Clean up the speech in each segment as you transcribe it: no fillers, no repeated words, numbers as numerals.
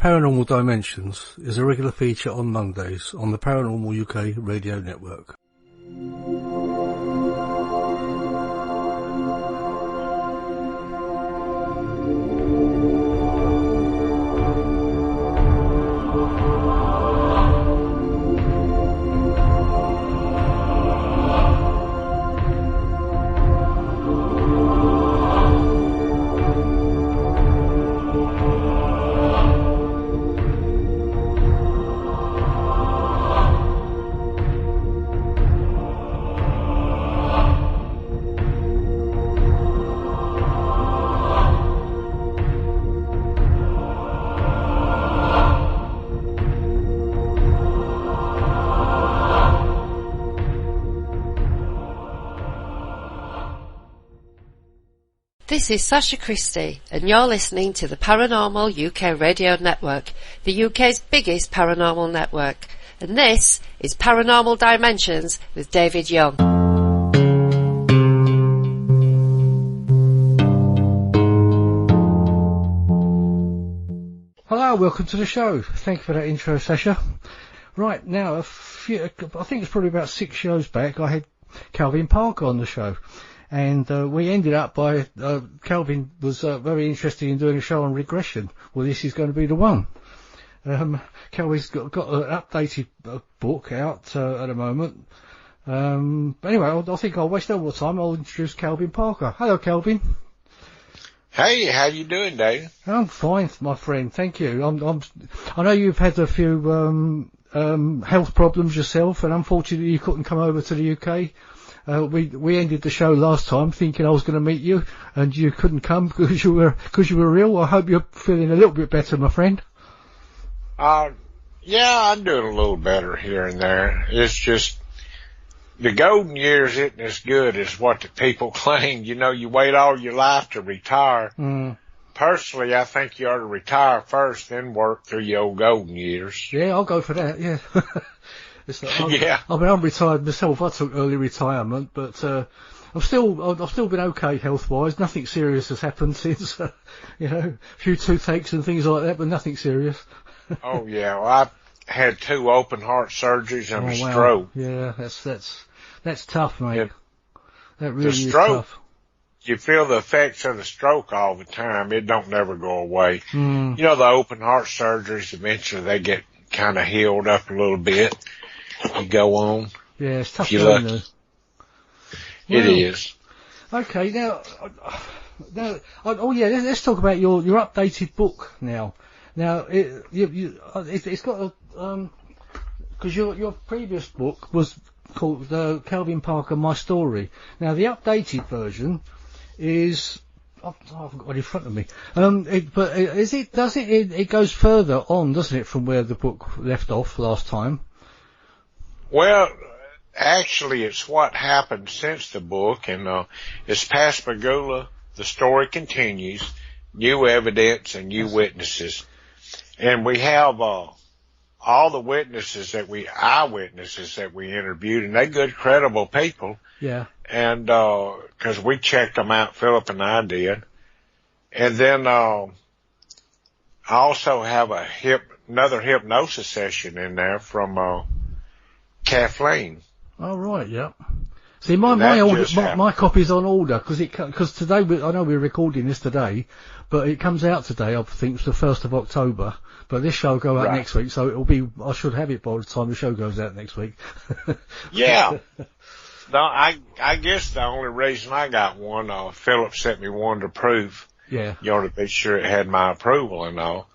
Paranormal Dimensions is a regular feature on Mondays on the Paranormal UK radio network. This is Sasha Christie, and you're listening to the Paranormal UK Radio Network, the UK's biggest paranormal network. And this is Paranormal Dimensions with David Young. Hello, welcome to the show. Thank you for that intro, Sasha. Right, now, I think it's probably about 6 shows back, I had Calvin Parker on the show. And we ended up by Calvin was very interested in doing a show on regression. Well, this is going to be the one. Calvin's got an updated book out at the moment. But anyway, I think I'll waste no more time. I'll introduce Calvin Parker. Hello, Calvin. Hey, how you doing, Dave? I'm fine, my friend. Thank you. I know you've had a few health problems yourself, and unfortunately you couldn't come over to the UK. We ended the show last time thinking I was going to meet you, and you couldn't come because you were ill. I hope you're feeling a little bit better, my friend. Yeah, I'm doing a little better here and there. It's just the golden years isn't as good as what the people claim. You know, you wait all your life to retire. Personally, I think you ought to retire first, then work through your old golden years. Yeah, I'll go for that. Yeah. Yeah. I mean, I'm retired myself. I took early retirement, but I've still been okay health-wise. Nothing serious has happened since, a few toothaches and things like that, but nothing serious. Oh yeah, well, I've had 2 open heart surgeries and a stroke. Yeah, that's tough, mate. That really is tough. You feel the effects of the stroke all the time. It don't never go away. You know, the open heart surgeries, eventually they get kind of healed up a little bit. You go on. Yeah, it's tough. It is. Okay, now, let's talk about your updated book now. Now, it's got because your previous book was called Calvin Parker, My Story. Now, the updated version is I've got it in front of me. It goes further on, doesn't it, from where the book left off last time? Well, actually, it's what happened since the book, and it's Pascagoula. The story continues, new evidence and new witnesses, and we have all the eyewitnesses that we interviewed, and they're good, credible people. Yeah. And because we checked them out, Philip and I did, and then I also have another hypnosis session in there from Kathleen. Oh, right, yeah. See, my copy's on order, because today, I know we're recording this today, but it comes out today, I think it's the 1st of October, but this show will go out next week, so I should have it by the time the show goes out next week. Yeah. No, I guess the only reason I got one, Philip sent me one to prove. Yeah. You ought to be sure it had my approval and all.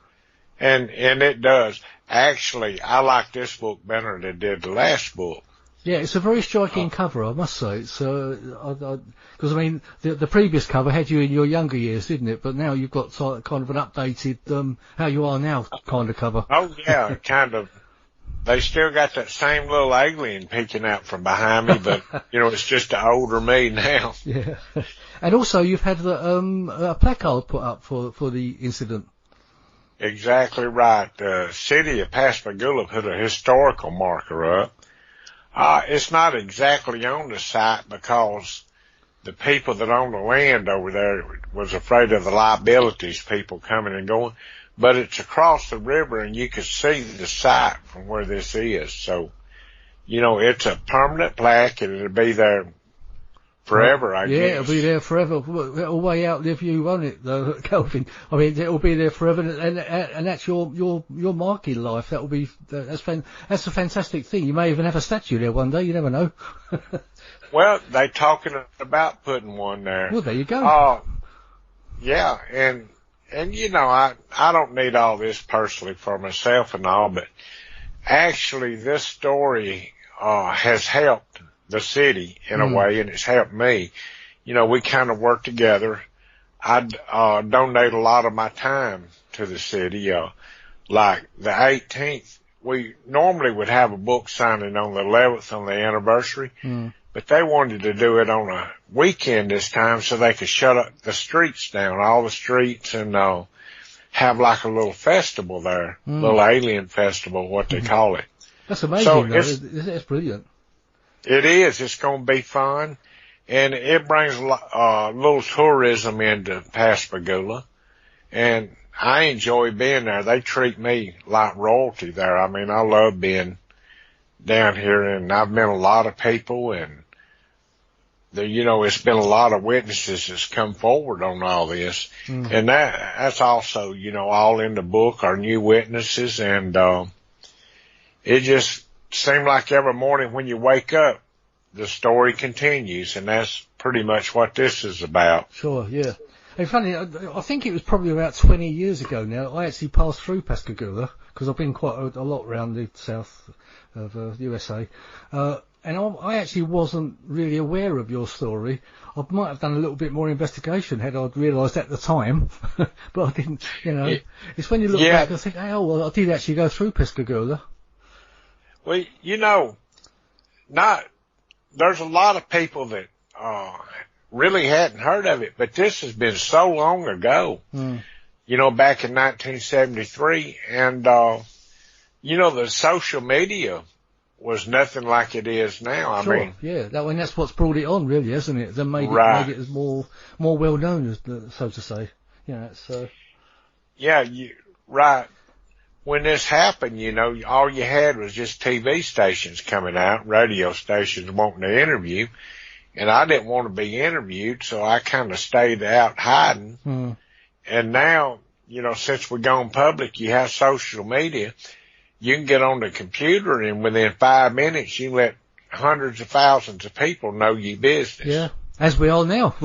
And it does. Actually, I like this book better than it did the last book. Yeah, it's a very striking cover, I must say. It's because I mean the previous cover had you in your younger years, didn't it? But now you've got kind of an updated how you are now kind of cover. Oh yeah, kind of. They still got that same little alien peeking out from behind me, but it's just the older me now. Yeah, and also you've had a placard put up for the incident. Exactly right. The city of Pascagoula put a historical marker up. It's not exactly on the site because the people that own the land over there was afraid of the liabilities, people coming and going. but it's across the river and you can see the site from where this is. So, it's a permanent plaque and it'll be there forever, I guess. Yeah, it'll be there forever. It'll way outlive you, won't it, though, Kelvin? I mean, it'll be there forever, and that's your mark in life. That's a fantastic thing. You may even have a statue there one day. You never know. Well, they talking about putting one there. Well, there you go. Yeah, and I don't need all this personally for myself and all, but actually this story has helped the city in a way, and it's helped me. We kind of work together. I donate a lot of my time to the city. Like the 18th, we normally would have a book signing on the 11th on the anniversary, but they wanted to do it on a weekend this time so they could shut up the streets down, all the streets, and have like a little festival there, little alien festival, what they call it. That's amazing. So it's brilliant. It is. It's going to be fun, and it brings a little tourism into Pascagoula, and I enjoy being there. They treat me like royalty there. I mean, I love being down here, and I've met a lot of people, and it's been a lot of witnesses that's come forward on all this, and that's also, all in the book are new witnesses, and it just seemed like every morning when you wake up, the story continues, and that's pretty much what this is about. Sure, yeah. And funny, I think it was probably about 20 years ago now, I actually passed through Pascagoula, because I've been quite a lot around the south of the USA, and I actually wasn't really aware of your story. I might have done a little bit more investigation had I realised at the time, but I didn't, It's when you look back and think, oh, well, I did actually go through Pascagoula. Well, there's a lot of people that really hadn't heard of it, but this has been so long ago, back in 1973, and, the social media was nothing like it is now. Sure, I mean, yeah, that's what's brought it on, really, isn't it? That made it as more well known, so to say. Yeah, right. When this happened, all you had was just TV stations coming out, radio stations wanting to interview, and I didn't want to be interviewed, so I kind of stayed out hiding. And now, since we're gone public, you have social media. You can get on the computer, and within 5 minutes, you let hundreds of thousands of people know your business. Yeah, as we are now.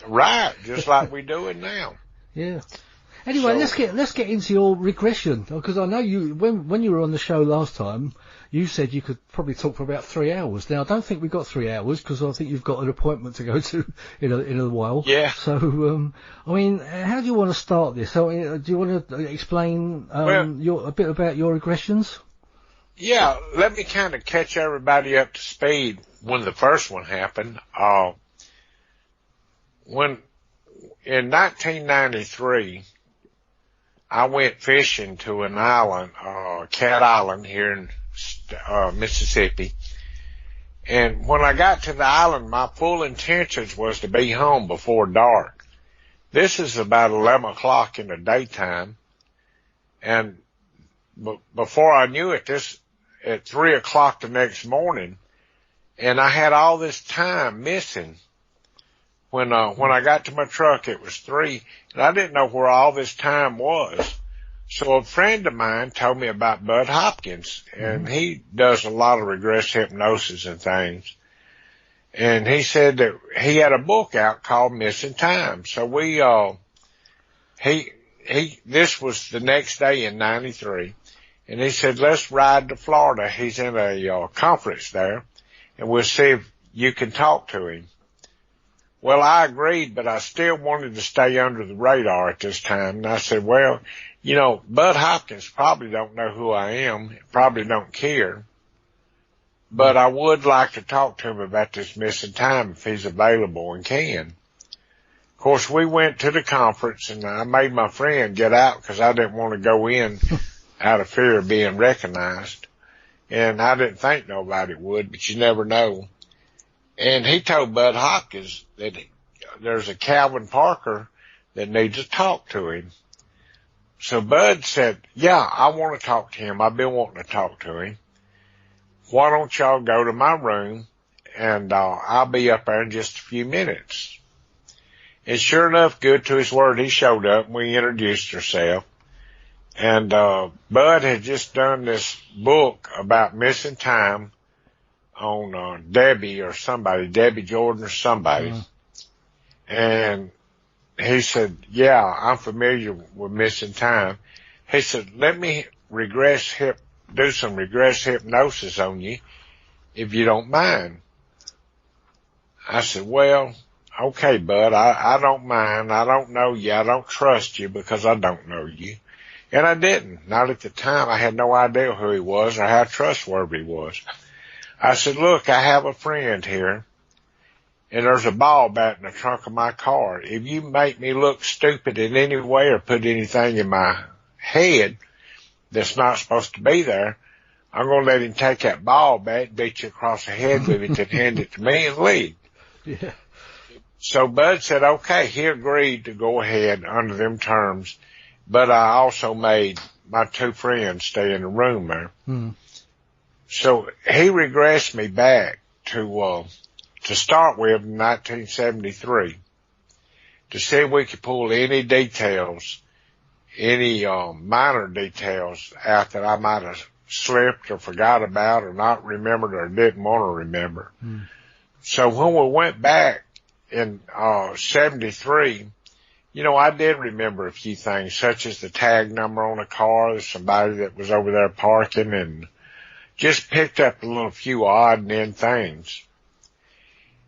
Right, just like we're doing now. Yeah. Anyway, let's get into your regression, because I know when you were on the show last time, you said you could probably talk for about 3 hours. Now, I don't think we got 3 hours, because I think you've got an appointment to go to in a while. Yeah. So, I mean, how do you want to start this? So, do you want to explain a bit about your regressions? Yeah, let me kind of catch everybody up to speed when the first one happened. In 1993, I went fishing to an island, Cat Island here in Mississippi. And when I got to the island, my full intentions was to be home before dark. This is about 11 o'clock in the daytime. And before I knew it, at 3 o'clock the next morning, and I had all this time missing. When I got to my truck, it was 3, and I didn't know where all this time was. So a friend of mine told me about Bud Hopkins, and he does a lot of regress hypnosis and things. And he said that he had a book out called Missing Time. So this was the next day in 93, and he said, let's ride to Florida. He's in a conference there, and we'll see if you can talk to him. Well, I agreed, but I still wanted to stay under the radar at this time. And I said, well, Bud Hopkins probably don't know who I am, probably don't care, but I would like to talk to him about this missing time if he's available and can. Of course, we went to the conference, and I made my friend get out because I didn't want to go in out of fear of being recognized. And I didn't think nobody would, but you never know. And he told Bud Hopkins that there's a Calvin Parker that needs to talk to him. So Bud said, yeah, I want to talk to him. I've been wanting to talk to him. Why don't y'all go to my room and I'll be up there in just a few minutes. And sure enough, good to his word, he showed up and we introduced ourselves. And Bud had just done this book about missing time on Debbie Jordan or somebody. And he said, yeah, I'm familiar with missing time. He said, let me do some regress hypnosis on you, if you don't mind. I said, well, okay, Bud, I don't mind. I don't know you. I don't trust you because I don't know you. And I didn't. Not at the time. I had no idea who he was or how trustworthy he was. I said, look, I have a friend here, and there's a ball bat in the trunk of my car. If you make me look stupid in any way or put anything in my head that's not supposed to be there, I'm going to let him take that ball bat, beat you across the head with it, and hand it to me and leave. Yeah. So Bud said, okay, he agreed to go ahead under them terms, but I also made my two friends stay in the room there. So he regressed me back to start with in 1973 to see if we could pull any details, any minor details out that I might have slipped or forgot about or not remembered or didn't want to remember. So when we went back in 73, you know, I did remember a few things, such as the tag number on a car, somebody that was over there parking, and just picked up a little few odd and end things.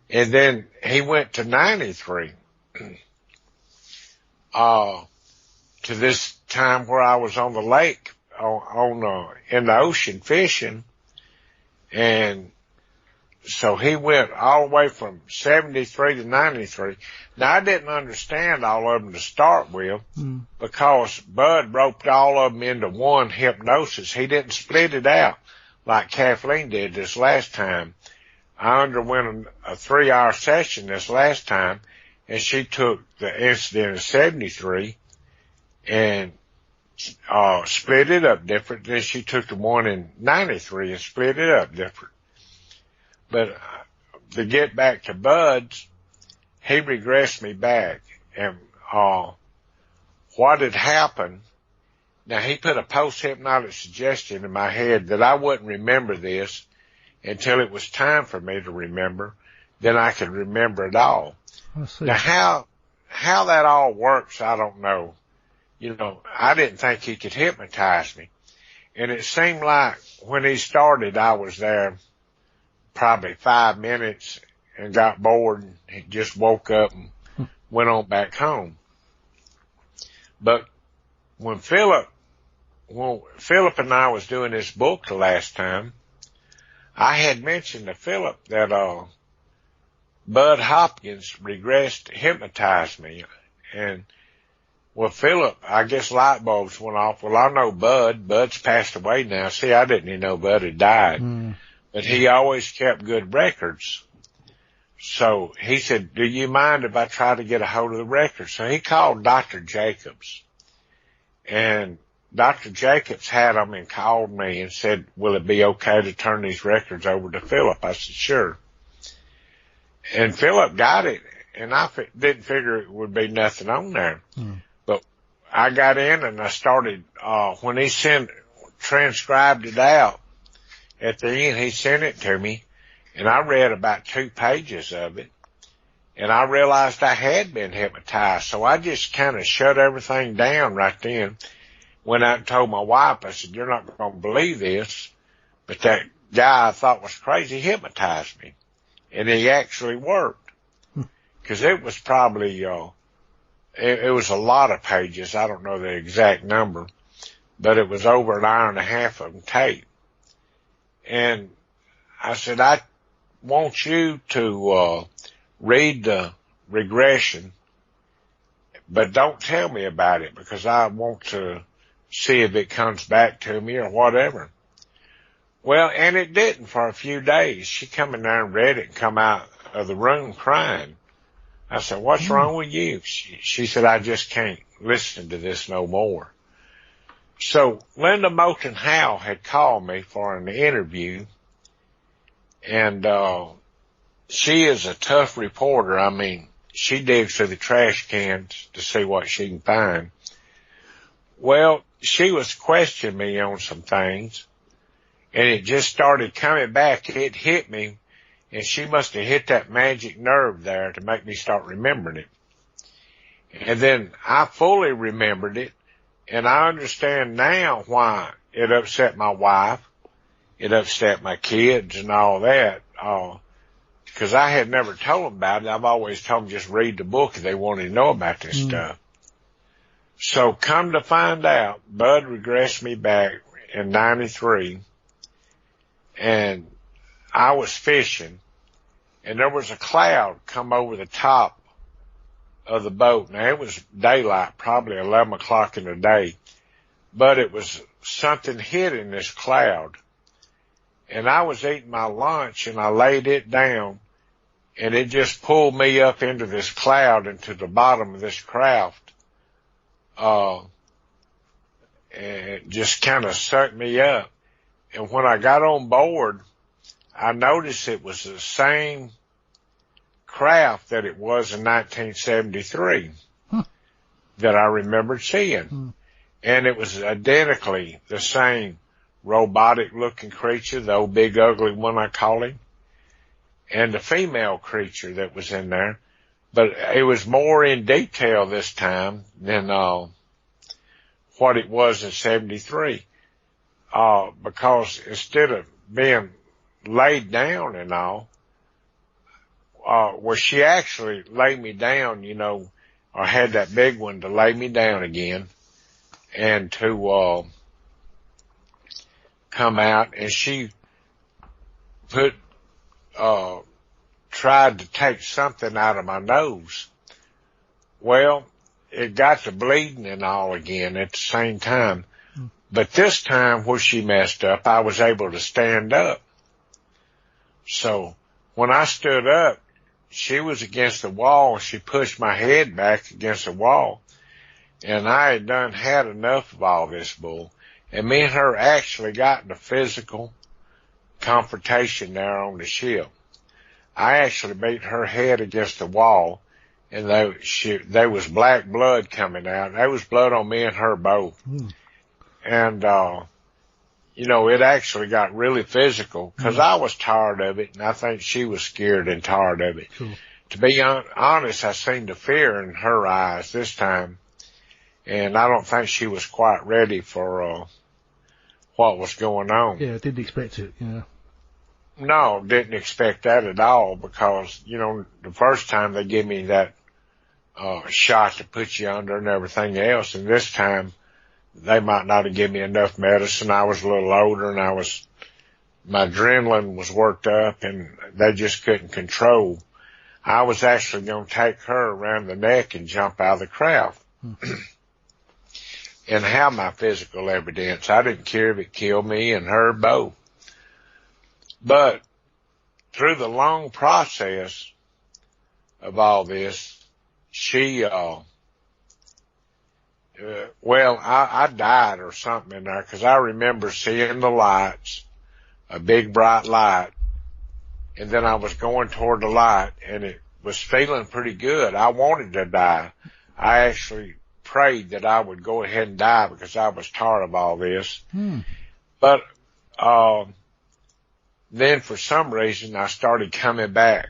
And then he went to 93, to this time where I was on the lake, in the ocean fishing. And so he went all the way from 73 to 93. Now I didn't understand all of them to start with because Bud roped all of them into one hypnosis. He didn't split it out like Kathleen did this last time. I underwent a 3-hour session this last time, and she took the incident of 73 and split it up different. Then she took the one in 93 and split it up different. But to get back to Bud's, he regressed me back. And what had happened, now he put a post-hypnotic suggestion in my head that I wouldn't remember this until it was time for me to remember. Then I could remember it all. I see. Now how that all works, I don't know. You know, I didn't think he could hypnotize me. And it seemed like when he started, I was there probably 5 minutes and got bored and he just woke up and went on back home. But when Philip and I was doing this book the last time, I had mentioned to Philip that Bud Hopkins hypnotized me. And well, Philip, I guess light bulbs went off. Well, I know Bud. Bud's passed away now. See, I didn't even know Bud had died. But he always kept good records. So he said, do you mind if I try to get a hold of the records? So he called Dr. Jacobs. And Dr. Jacobs had them and called me and said, will it be okay to turn these records over to Philip? I said, sure. And Philip got it, and I didn't figure it would be nothing on there. But I got in and I started, when he transcribed it out, at the end he sent it to me, and I read about 2 pages of it, and I realized I had been hypnotized. So I just kind of shut everything down right then. Went out and told my wife, I said, you're not going to believe this, but that guy I thought was crazy hypnotized me. And he actually worked. Because it was probably, it was a lot of pages. I don't know the exact number, but it was over an hour and a half of tape. And I said, I want you to read the regression, but don't tell me about it because I want to see if it comes back to me or whatever. Well, and it didn't for a few days. She come in there and read it and come out of the room crying. I said, what's wrong with you? She said, I just can't listen to this no more. So Linda Moulton Howe had called me for an interview, and she is a tough reporter. I mean, she digs through the trash cans to see what she can find. Well, she was questioning me on some things, and it just started coming back. It hit me, and she must have hit that magic nerve there to make me start remembering it. And then I fully remembered it, and I understand now why it upset my wife, it upset my kids and all that, because I had never told them about it. I've always told them just read the book if they wanted to know about this stuff. So come to find out, Bud regressed me back in 93, and I was fishing, and there was a cloud come over the top of the boat. Now, it was daylight, probably 11 o'clock in the day, but it was something hitting this cloud. And I was eating my lunch, and I laid it down, and it just pulled me up into this cloud, into the bottom of this craft. And it just kind of sucked me up. And when I got on board, I noticed it was the same craft that it was in 1973 that I remembered seeing. And it was identically the same robotic looking creature, the old big ugly one I call him, and the female creature that was in there. But it was more in detail this time than what it was in 73. Because instead of being laid down and all, where she actually laid me down, you know, or had that big one to lay me down again and to come out, and she tried to take something out of my nose. Well, it got to bleeding and all again at the same time. But this time where she messed up, I was able to stand up. So when I stood up, she was against the wall. She pushed my head back against the wall. And I had had enough of all this bull. And me and her actually got in a physical confrontation there on the ship. I actually beat her head against the wall, and there was black blood coming out. There was blood on me and her both. And, you know, it actually got really physical because I was tired of it, and I think she was scared and tired of it. Cool. To be honest, I seen the fear in her eyes this time, and I don't think she was quite ready for what was going on. Yeah, didn't expect it, yeah. No, didn't expect that at all because, you know, the first time they gave me that shot to put you under and everything else, and this time they might not have given me enough medicine. I was a little older, and my adrenaline was worked up, and they just couldn't control. I was actually going to take her around the neck and jump out of the craft and have my physical evidence. I didn't care if it killed me and her both. But through the long process of all this, she, I died or something in there because I remember seeing the lights, a big bright light, and then I was going toward the light, and it was feeling pretty good. I wanted to die. I actually prayed that I would go ahead and die because I was tired of all this. But then for some reason I started coming back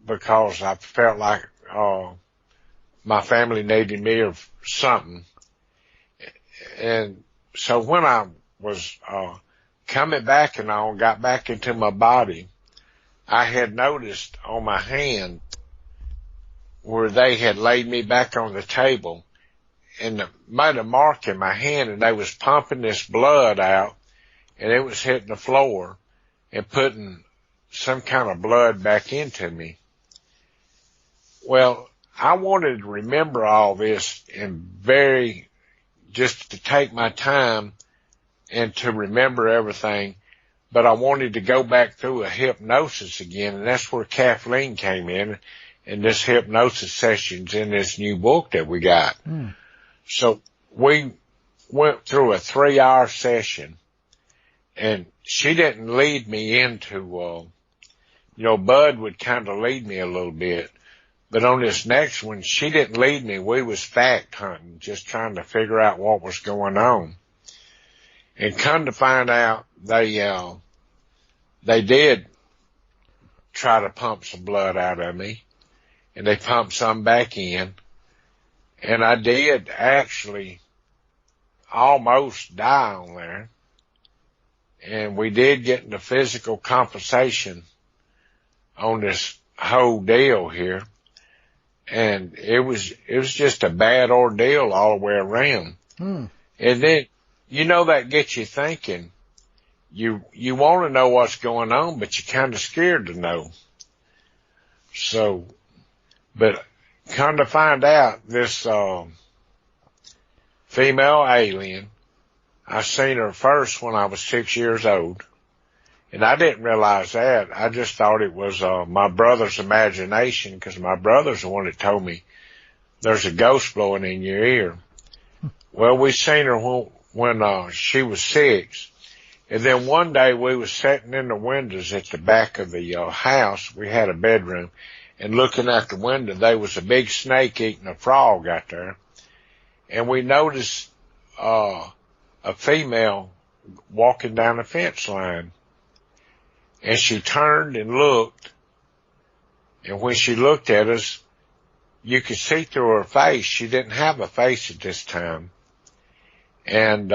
because I felt like my family needed me or something. And so when I was coming back and I got back into my body, I had noticed on my hand where they had laid me back on the table and made a mark in my hand, and they was pumping this blood out, and it was hitting the floor and putting some kind of blood back into me. Well, I wanted to remember all this and just to take my time and to remember everything, but I wanted to go back through a hypnosis again, and that's where Kathleen came in, and this hypnosis sessions in this new book that we got. So we went through a 3-hour session, and she didn't lead me into, Bud would kind of lead me a little bit. But on this next one, she didn't lead me. We was fact hunting, just trying to figure out what was going on. And come to find out, they did try to pump some blood out of me, and they pumped some back in. And I did actually almost die on there. And we did get into physical compensation on this whole deal here. And it was just a bad ordeal all the way around. And then, that gets you thinking. You want to know what's going on, but you're kind of scared to know. So, but come to find out, this female alien, I seen her first when I was 6 years old. And I didn't realize that. I just thought it was my brother's imagination, because my brother's the one that told me there's a ghost blowing in your ear. Well, we seen her when she was 6. And then one day we was sitting in the windows at the back of the house. We had a bedroom. And looking out the window, there was a big snake eating a frog out there. And we noticed a female walking down the fence line. And she turned and looked. And when she looked at us, you could see through her face. She didn't have a face at this time. And,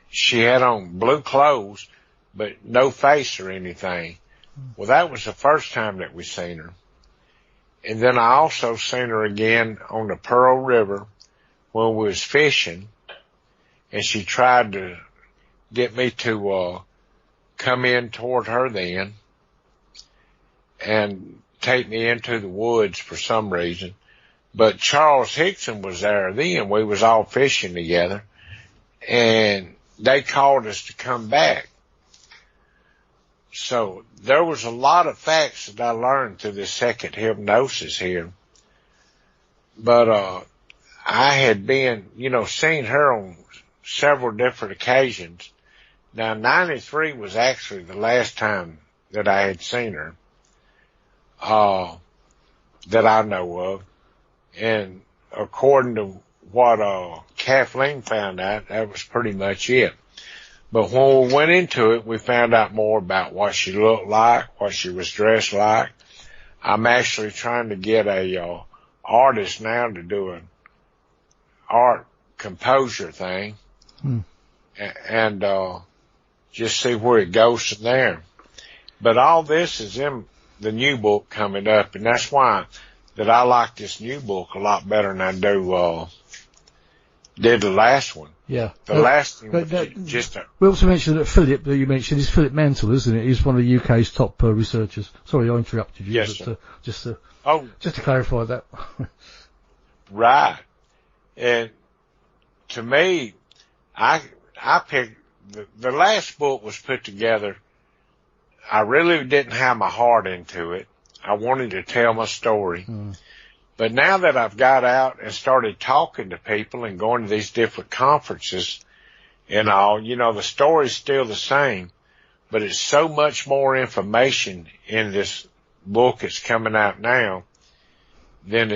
she had on blue clothes, but no face or anything. Well, that was the first time that we seen her. And then I also seen her again on the Pearl River when we was fishing. And she tried to get me to, come in toward her then and take me into the woods for some reason. But Charles Hickson was there then. We was all fishing together, and they called us to come back. So there was a lot of facts that I learned through this second hypnosis here. But I had been, seen her on several different occasions. Now, 93 was actually the last time that I had seen her, that I know of. And according to what Kathleen found out, that was pretty much it. But when we went into it, we found out more about what she looked like, what she was dressed like. I'm actually trying to get a artist now to do an art composure thing. And just see where it goes from there. But all this is in the new book coming up, and that's why that I like this new book a lot better than I did the last one. Yeah. The last thing was we also mentioned that Philip, that you mentioned, is Philip Mantle, isn't it? He's one of the UK's top researchers. Sorry, I interrupted you. Yes, but, sir. Just to clarify that. Right. And to me, I picked, the last book was put together. I really didn't have my heart into it. I wanted to tell my story. But now that I've got out and started talking to people and going to these different conferences and all, the story's still the same, but it's so much more information in this book that's coming out now than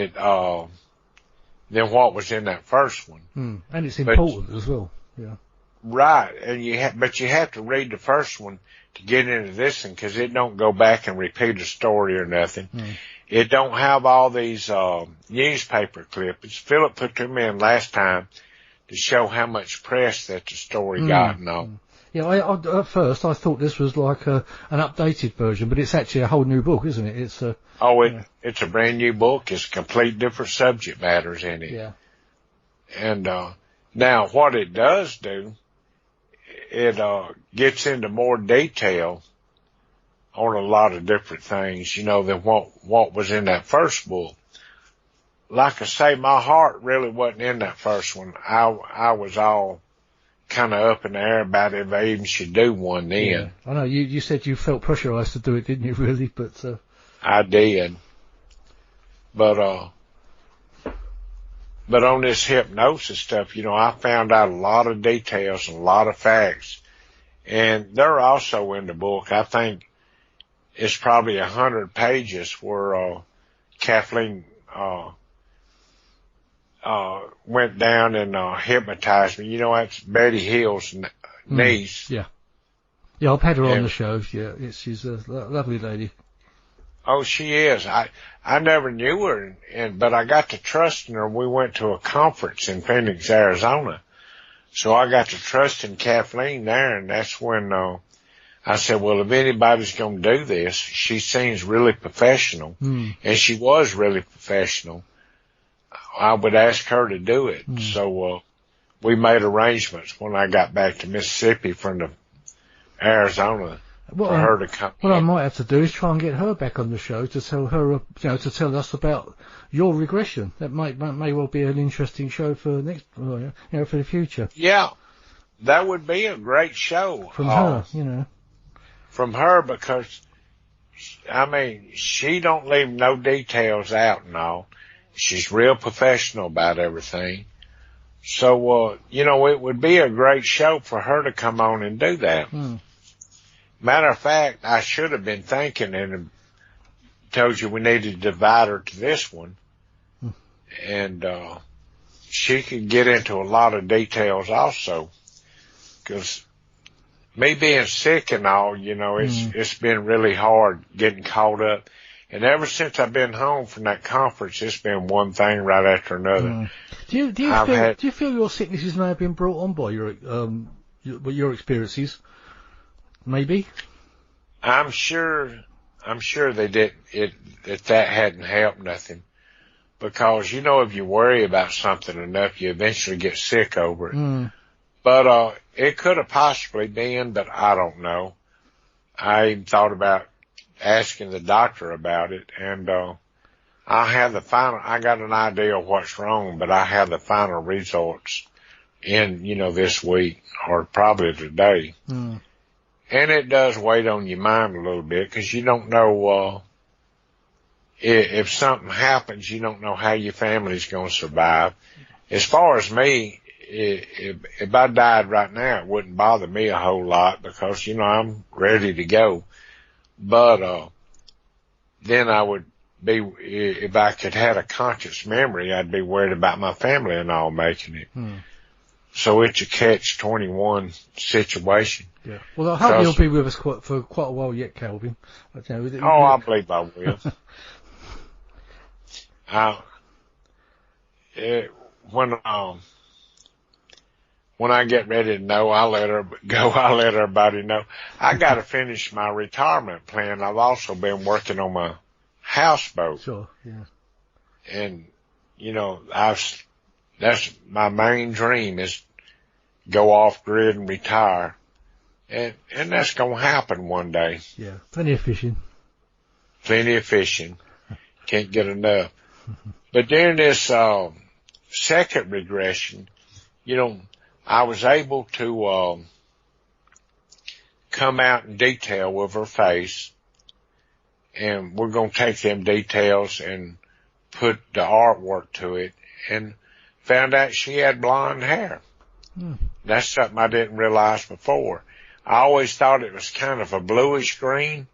than what was in that first one. And it's important as well. Yeah. Right. And but you have to read the first one to get into this one, because it don't go back and repeat a story or nothing. It don't have all these newspaper clippings. Philip put them in last time to show how much press that the story got and all. Yeah, I at first I thought this was like an updated version, but it's actually a whole new book, isn't it? It's it's a brand new book. It's complete different subject matters in it. Yeah. And now what it does do, it gets into more detail on a lot of different things, than what was in that first book. Like I say, my heart really wasn't in that first one. I was all kind of up in the air about if I even should do one then. Yeah. I know, you said you felt pressurized to do it, didn't you, really? But I did. But But on this hypnosis stuff, you know, I found out a lot of details and a lot of facts. And they're also in the book. I think it's probably 100 pages where Kathleen went down and hypnotized me. You know, that's Betty Hill's niece. Yeah. Yeah, I've had her on the show. Yeah, she's a lovely lady. Oh, she is. I never knew her, but I got to trusting her. We went to a conference in Phoenix, Arizona. So I got to trusting Kathleen there, and that's when I said, well, if anybody's going to do this, she seems really professional. And she was really professional. I would ask her to do it. So we made arrangements when I got back to Mississippi from the Arizona for her to come. What I might have to do is try and get her back on the show to tell her, you know, to tell us about your regression. That may well be an interesting show for next, you know, for the future. Yeah, that would be a great show from her, you know. From her, because I mean, she don't leave no details out and all. She's real professional about everything. So, you know, it would be a great show for her to come on and do that. Matter of fact, I should have been thinking and told you we needed to divide her to this one. And she could get into a lot of details also. Because me being sick and all, you know, it's been really hard getting caught up. And ever since I've been home from that conference, it's been one thing right after another. Do you feel your sicknesses may have been brought on by your experiences? Maybe. I'm sure they did that hadn't helped nothing. Because, you know, if you worry about something enough, you eventually get sick over it. But, it could have possibly been, but I don't know. I even thought about asking the doctor about it, and, I got an idea of what's wrong, but I have the final results in, you know, this week, or probably today. And it does weigh on your mind a little bit, because you don't know, if something happens, you don't know how your family's going to survive. As far as me, if I died right now, it wouldn't bother me a whole lot, because, you know, I'm ready to go. But, then I would be, if I could have a conscious memory, I'd be worried about my family and all making it. So it's a catch-21 situation. Yeah. Well, I hope you'll be with us for quite a while yet, Calvin. I believe I will. When I get ready to know, I'll let her go. I'll let everybody know. I got to finish my retirement plan. I've also been working on my houseboat. Sure, yeah. And, you know, that's my main dream, is go off grid and retire. And that's going to happen one day. Yeah. Plenty of fishing. Can't get enough. But during this, second regression, you know, I was able to, come out in detail with her face, and we're going to take them details and put the artwork to it, and found out she had blonde hair. That's something I didn't realize before. I always thought it was kind of a bluish green,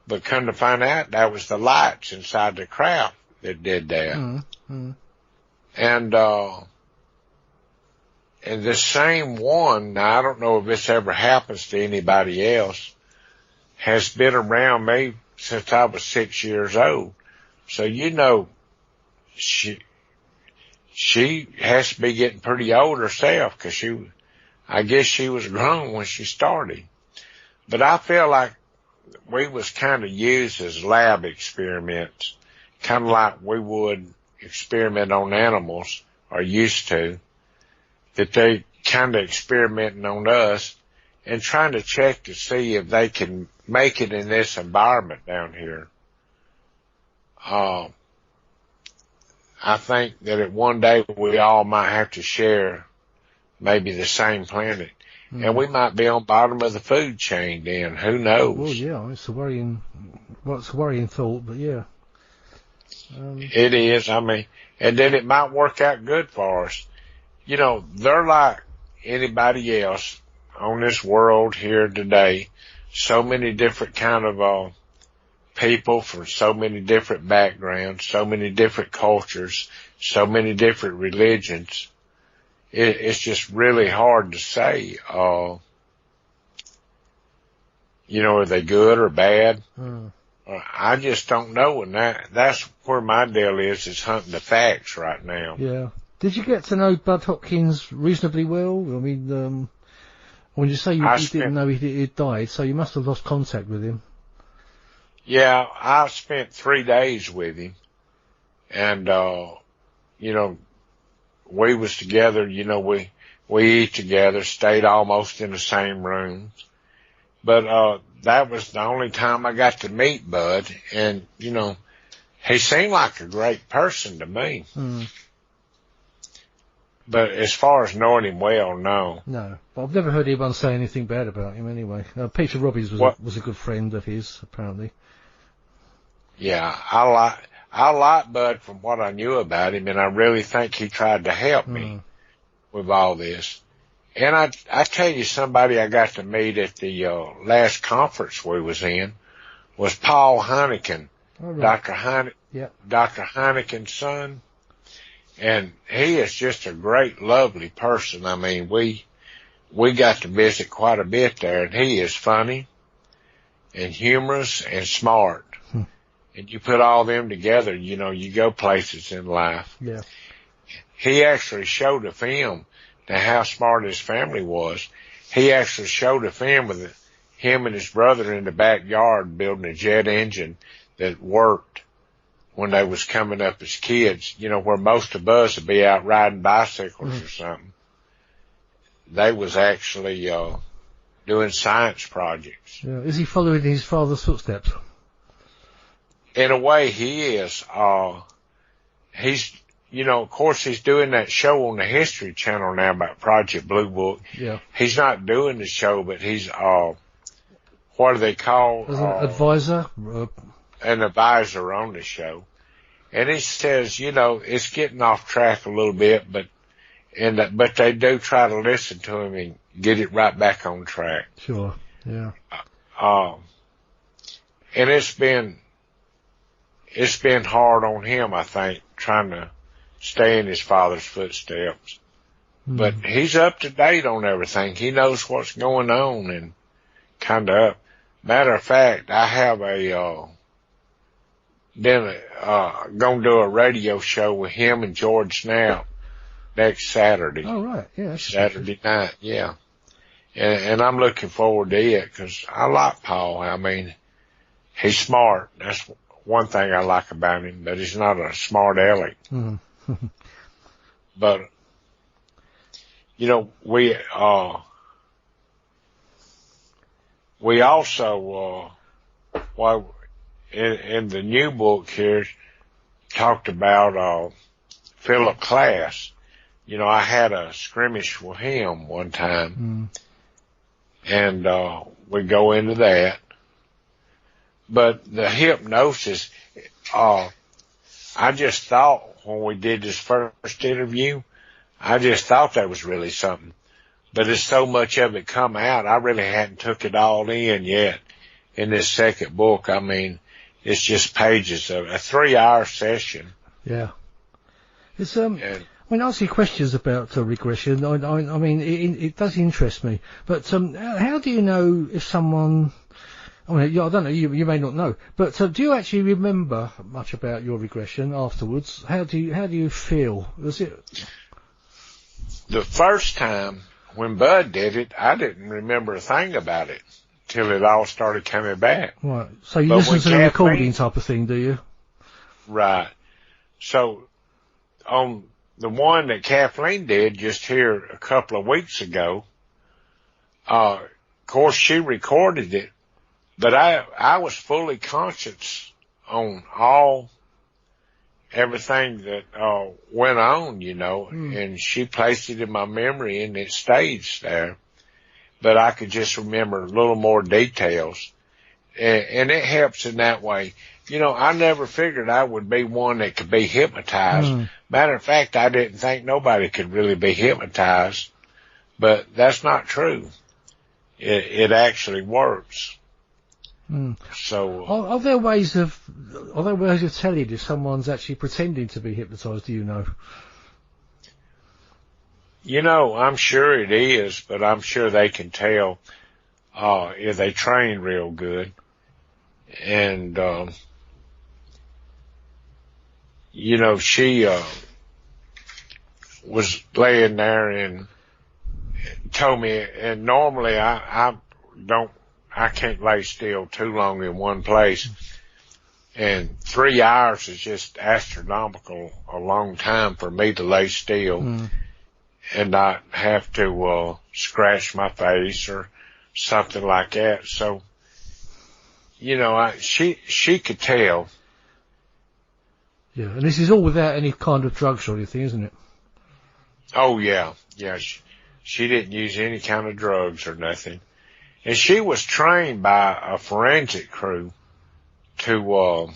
but come to find out that was the lights inside the craft that did that. And the same one, now I don't know if this ever happens to anybody else, has been around me since I was 6 years old. So, you know, she has to be getting pretty old herself, because I guess she was grown when she started. But I feel like we was kind of used as lab experiments, kind of like we would experiment on animals, or used to, that they kind of experimenting on us and trying to check to see if they can make it in this environment down here. I think that at one day we all might have to share maybe the same planet. And we might be on bottom of the food chain then. Who knows? Well, yeah, it's a worrying thought, but yeah. It is. I mean, and then it might work out good for us. You know, they're like anybody else on this world here today. So many different kind of people from so many different backgrounds, so many different cultures, so many different religions. It's just really hard to say, you know, are they good or bad? I just don't know, and that's where my deal is hunting the facts right now. Yeah. Did you get to know Bud Hopkins reasonably well? I mean, when you say you didn't know he died, so you must have lost contact with him. Yeah, I spent 3 days with him, and, you know, we was together, you know, we eat together, stayed almost in the same rooms. But, that was the only time I got to meet Bud, and, you know, he seemed like a great person to me. But as far as knowing him well, no. No, but I've never heard anyone say anything bad about him anyway. Peter Robbins was a good friend of his, apparently. Yeah, I like Bud from what I knew about him, and I really think he tried to help me with all this. And I tell you, somebody I got to meet at the last conference we was in was Paul Heineken, right. Dr. Heineken's son. And he is just a great, lovely person. I mean, we got to visit quite a bit there, and he is funny and humorous and smart. And you put all them together, you know, you go places in life. Yeah. He actually showed a film. Now, how smart his family was. He actually showed a film with him and his brother in the backyard building a jet engine that worked when they was coming up as kids, you know, where most of us would be out riding bicycles or something. They was actually doing science projects. Yeah. Is he following his father's footsteps? In a way, he is. He's, you know, of course, he's doing that show on the History Channel now about Project Blue Book. Yeah. He's not doing the show, but he's, what do they call? As an advisor? An advisor on the show. And he says, you know, it's getting off track a little bit, but they do try to listen to him and get it right back on track. Sure. Yeah. And it's been hard on him, I think, trying to stay in his father's footsteps. But he's up to date on everything. He knows what's going on and kind of up. Matter of fact, I have gonna do a radio show with him and George Knapp next Saturday. Oh, right. Yeah. Saturday night, yeah. And I'm looking forward to it because I like Paul. I mean, he's smart. That's one thing I like about him, but he's not a smart aleck. But, you know, we also, in the new book here, talked about, Philip Class. You know, I had a skirmish with him one time, and, we go into that. But the hypnosis, I just thought when we did this first interview, I just thought that was really something. But as so much of it come out, I really hadn't took it all in yet in this second book. I mean, it's just pages of a 3-hour session. Yeah. It's, when I ask you questions about regression, I mean, it does interest me. But, how do you know if someone, I mean, I don't know, you may not know, but do you actually remember much about your regression afterwards? How do you feel? Was it? The first time when Bud did it, I didn't remember a thing about it till it all started coming back. Right. So you listen to the recording type of thing, do you? Right. So on the one that Kathleen did just here a couple of weeks ago, of course she recorded it, but I was fully conscious on everything that went on, you know, and she placed it in my memory and it stays there. But I could just remember a little more details. And it helps in that way. I never figured I would be one that could be hypnotized. Matter of fact, I didn't think nobody could really be hypnotized, but that's not true. It actually works. So, are there ways of telling if someone's actually pretending to be hypnotized? Do you know? I'm sure it is, but I'm sure they can tell if they train real good. And she was laying there and told me, and normally I can't lay still too long in one place. And 3 hours is just astronomical, a long time for me to lay still and not have to scratch my face or something like that. So, she could tell. Yeah, and this is all without any kind of drugs or anything, isn't it? Oh, yeah. Yeah, she didn't use any kind of drugs or nothing. And she was trained by a forensic crew to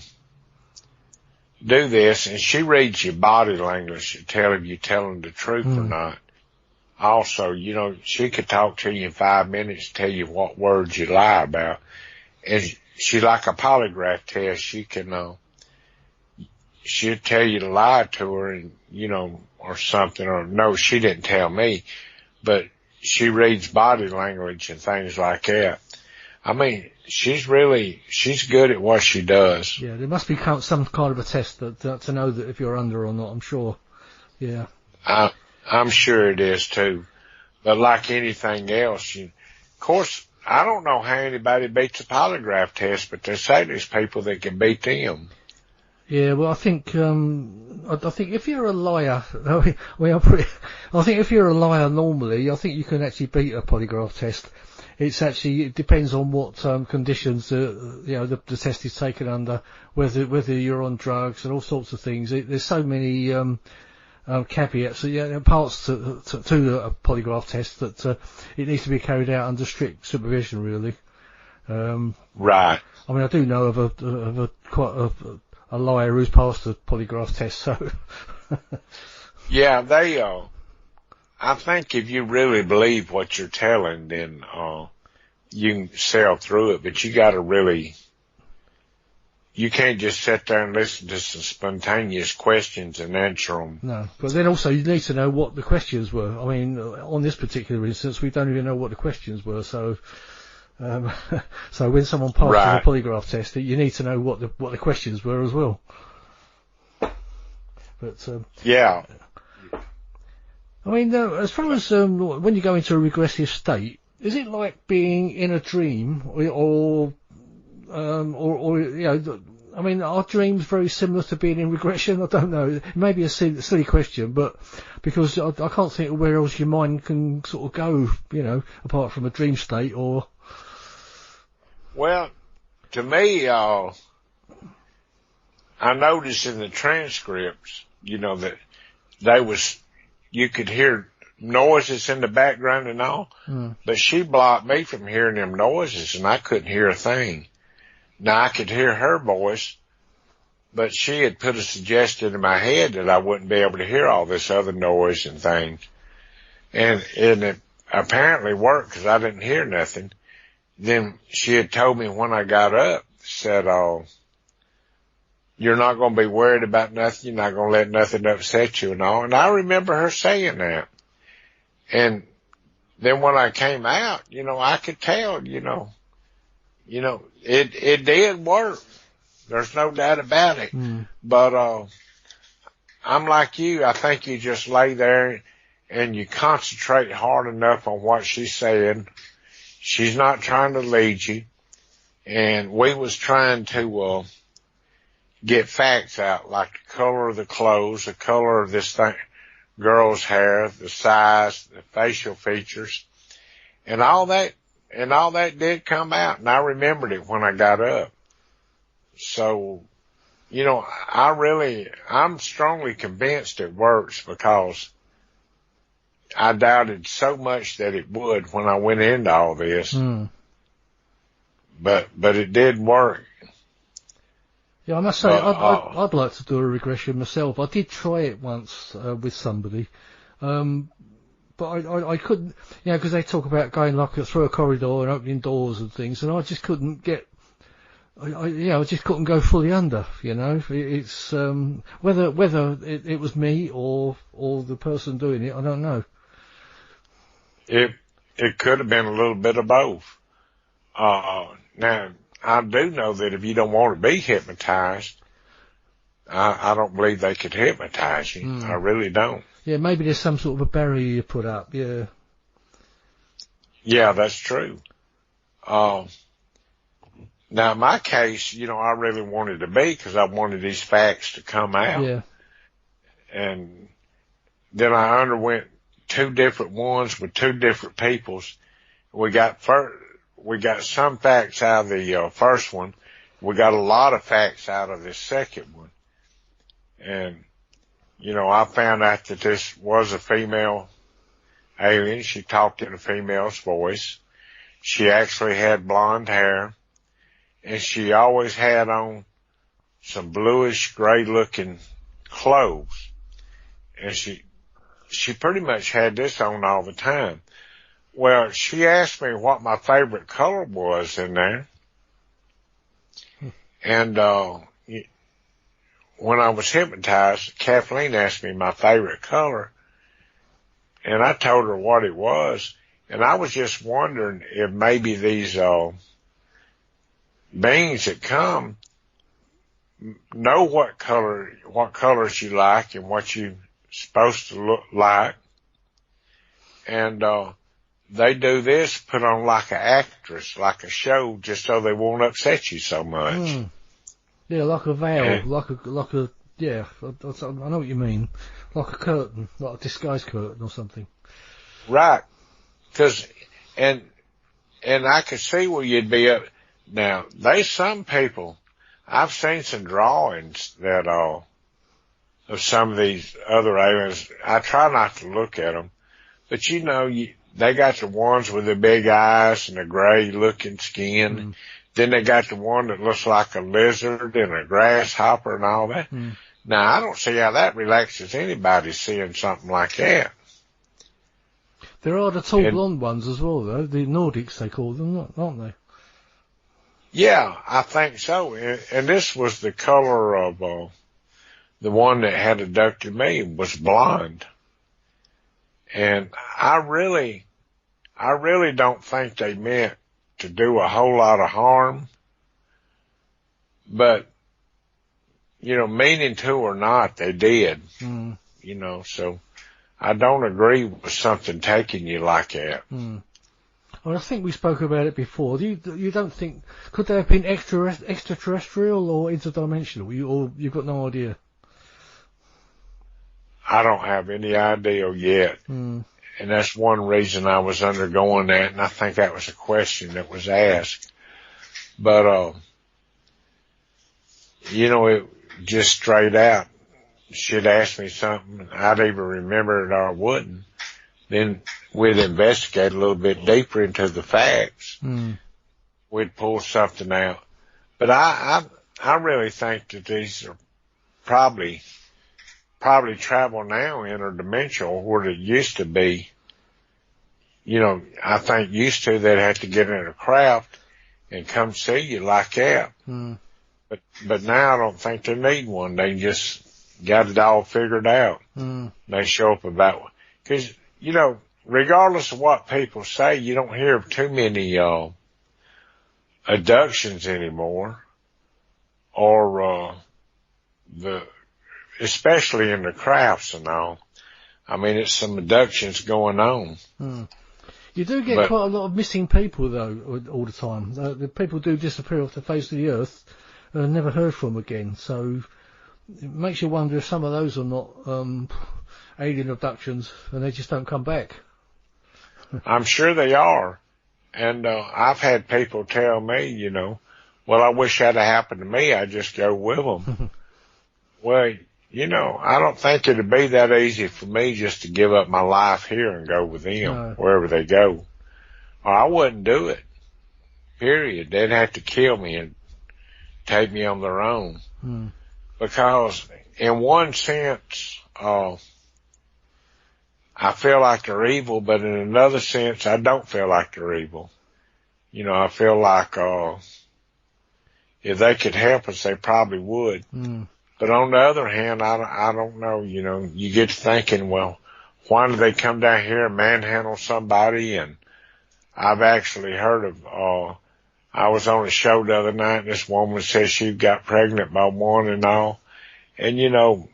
do this, and she reads your body language to tell if you're telling the truth or not. Also, she could talk to you in 5 minutes, tell you what words you lie about. And she like a polygraph test. She can, she'll tell you to lie to her and, or something, or no, she didn't tell me, but she reads body language and things like that. I mean, she's good at what she does. Yeah, there must be some kind of a test to know that if you're under or not, I'm sure. Yeah. I'm sure it is too. But like anything else, of course, I don't know how anybody beats a polygraph test, but they say there's people that can beat them. Yeah, well, I think if you're a liar, I think if you're a liar normally, I think you can actually beat a polygraph test. It depends on what conditions the test is taken under, whether you're on drugs and all sorts of things. There's so many caveats, parts to a polygraph test that it needs to be carried out under strict supervision, really. Right. I mean, I do know of quite a liar who's passed the polygraph test, so. Yeah, I think if you really believe what you're telling, then you can sail through it, but you can't just sit there and listen to some spontaneous questions and answer them. No, but then also you need to know what the questions were. I mean, on this particular instance, we don't even know what the questions were, so so when someone passes a polygraph test, you need to know what the questions were as well. But yeah. I mean, as far as when you go into a regressive state, is it like being in a dream, or I mean, are dreams very similar to being in regression? I don't know. It may be a silly question, but because I can't think of where else your mind can sort of go, apart from a dream state or. Well, to me, I noticed in the transcripts, that you could hear noises in the background and all, but she blocked me from hearing them noises, and I couldn't hear a thing. Now, I could hear her voice, but she had put a suggestion in my head that I wouldn't be able to hear all this other noise and things. And it apparently worked because I didn't hear nothing. Then she had told me when I got up, said, you're not going to be worried about nothing. You're not going to let nothing upset you and all. And I remember her saying that. And then when I came out, I could tell, it did work. There's no doubt about it. But, I'm like you. I think you just lay there and you concentrate hard enough on what she's saying. She's not trying to lead you. And we was trying to, get facts out, like the color of the clothes, the color of this girl's hair, the size, the facial features, and all that did come out, and I remembered it when I got up. So, I'm strongly convinced it works because I doubted so much that it would when I went into all this. But it did work. Yeah, I must say, I'd like to do a regression myself. I did try it once with somebody, but I couldn't, because they talk about going like through a corridor and opening doors and things, and I just couldn't get. I just couldn't go fully under. It's whether it was me or the person doing it, I don't know. It could have been a little bit of both. Now, I do know that if you don't want to be hypnotized, I don't believe they could hypnotize you. I really don't. Yeah, maybe there's some sort of a barrier you put up, yeah. Yeah, that's true. Now, in my case, I really wanted to be because I wanted these facts to come out. Yeah. And then I underwent 2 different ones with 2 different peoples. We got some facts out of the first one. We got a lot of facts out of the second one. And, I found out that this was a female alien. She talked in a female's voice. She actually had blonde hair. And she always had on some bluish gray looking clothes. And she pretty much had this on all the time. Well, she asked me what my favorite color was in there. And, when I was hypnotized, Kathleen asked me my favorite color. And I told her what it was. And I was just wondering if maybe these, beings that come know what colors you like and what you're supposed to look like. And, they do this, put on like an actress, like a show, just so they won't upset you so much. Yeah, like a veil, like a, yeah, I know what you mean. Like a curtain, like a disguise curtain or something. Right. And I could see where you'd be up. Now, there's some people, I've seen some drawings that, of some of these other aliens. I try not to look at them, but they got the ones with the big eyes and the gray looking skin. Then they got the one that looks like a lizard and a grasshopper and all that. Now, I don't see how that relaxes anybody seeing something like that. There are the tall blonde ones as well, though. The Nordics, they call them, aren't they? Yeah, I think so. And this was the color of the one that had abducted me, was blonde. And I really don't think they meant to do a whole lot of harm. But, meaning to or not, they did. So I don't agree with something taking you like that. Well, I think we spoke about it before. You don't think, could they have been extraterrestrial or interdimensional? Or you've got no idea? I don't have any idea yet. And that's one reason I was undergoing that, and I think that was a question that was asked. But, it just straight out. She'd ask me something, I'd either remember it or I wouldn't. Then we'd investigate a little bit deeper into the facts. We'd pull something out. But I really think that these are probably travel now interdimensional, where it used to be, I think used to they'd have to get in a craft and come see you like that. But now I don't think they need one. They just got it all figured out. They show up because, regardless of what people say, you don't hear of too many, abductions anymore, or, especially in the crafts and all. I mean, it's some abductions going on. You do get quite a lot of missing people, though, all the time. The people do disappear off the face of the earth and never heard from again. So it makes you wonder if some of those are not alien abductions and they just don't come back. I'm sure they are. And I've had people tell me, well, I wish that had happened to me. I'd just go with them. Well, I don't think it'd be that easy for me just to give up my life here and go with them wherever they go. Or I wouldn't do it. Period. They'd have to kill me and take me on their own. Because in one sense, I feel like they're evil, but in another sense, I don't feel like they're evil. You know, I feel like, if they could help us, they probably would. But on the other hand, I don't know, you know, you get to thinking, well, why do they come down here and manhandle somebody? And I've actually heard of, I was on a show the other night, and this woman said she got pregnant by one and all. And, you know,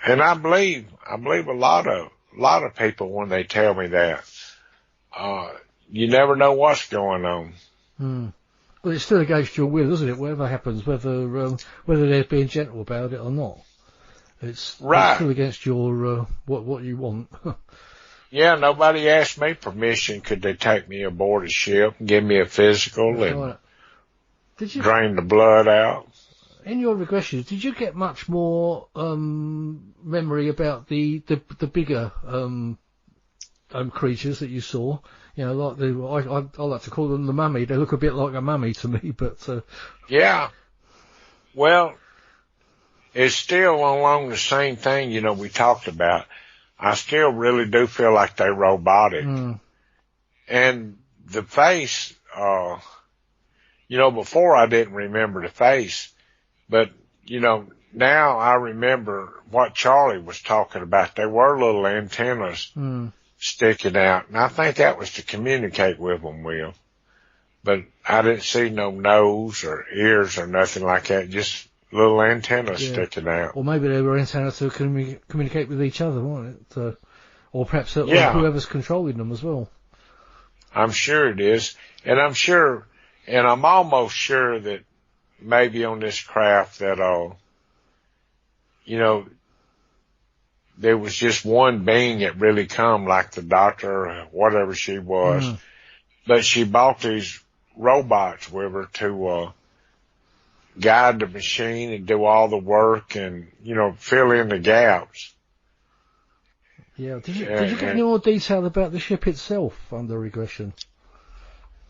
and I believe a lot of people when they tell me that. You never know what's going on. Well, it's still against your will, isn't it? Whatever happens, whether they're being gentle about it or not, it's still against your what you want. Yeah, nobody asked me permission. Could they take me aboard a ship and give me a physical and drain the blood out? In your regressions, did you get much more memory about the bigger creatures that you saw? You know, like I like to call them the mummy. They look a bit like a mummy to me, but yeah. Well, it's still along the same thing. You know, we talked about. I still really do feel like they're robotic, and the face. You know, before I didn't remember the face, but you know, now I remember what Charlie was talking about. There were little antennas. Sticking out, and I think that was to communicate with them, Will. But I didn't see no nose or ears or nothing like that, just little antennas sticking out. Or maybe they were antennas to communicate with each other, weren't it? Or perhaps whoever's controlling them as well. I'm sure it is, and I'm almost sure that maybe on this craft that, you know, there was just one being that really come, like the doctor or whatever she was. But she bought these robots with her to guide the machine and do all the work and, you know, fill in the gaps. Yeah. Did you get any more detail about the ship itself under regression?